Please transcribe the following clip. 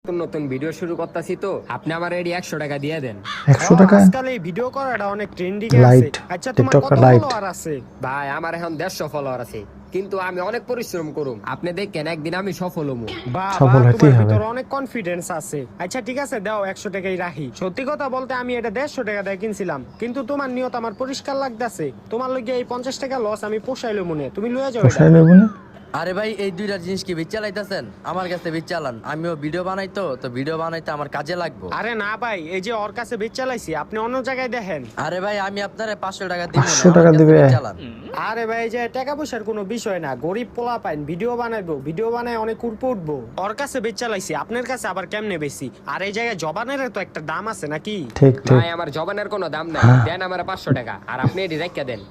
নতুন নতুন ভিডিও শুরু করতেছি তো আপনি আমার এডি 100 টাকা দিয়ে দেন। 100 টাকা আজকাল এই ভিডিও করাটা অনেক ট্রেন্ডিং এ আছে। লাইট আচ্ছা তোমার টিকটক কত লাইট ফলোয়ার আছে? ভাই আমার এখন 150 ফলোয়ার আছে, কিন্তু আমি অনেক পরিশ্রম করুম। আপনি দেখেন একদিন আমি সফল হমু। বাহ সফল বাহ, হতেই তোমার হবে। ভিতরে অনেক কনফিডেন্স আছে। আচ্ছা ঠিক আছে, দাও 100 টাকাই রাখি। সত্যি কথা বলতে আমি এটা 150 টাকা দিয়ে কিনছিলাম, কিন্তু তোমার নিয়ত আমার পরিষ্কার লাগতাছে। তোমার লগে এই 50 টাকা লস আমি পোষাইলো মনে, তুমি লয়ে যাও এটা। পোষাইলে বলে আরে ভাই এই দুইটা জিনিস কি চালাইতেছেন? আমার কাছে চালান, আমিও ভিডিও বানাই তো ভিডিও বানাইতে আমার কাজে লাগবে। আরে না ভাই, এই যে ওর কাছে বেচ চালাইছি, আপনি অন্য জায়গায় দেখেন। আরে ভাই আমি আপনারে 500 টাকা দিব, 500 টাকা দিবে? চালান। আরে ভাই, যে টাকা পয়সার কোনো বিষয় না, গরিব পোলা পাইন ভিডিও বানাইবো, ভিডিও বানায় অনেক উপরে উঠবো। ওর কাছে বেচ চালাইছি, আপনার কাছে আবার কেমনে বেশি? আর এই জায়গায় জবানের তো একটা দাম আছে নাকি? ঠিক ঠিক ভাই আমার জবানের কোনো দাম নাই, হ্যাঁ। দেন আমার 500 টাকা আর আপনি এডি রেখে দেন।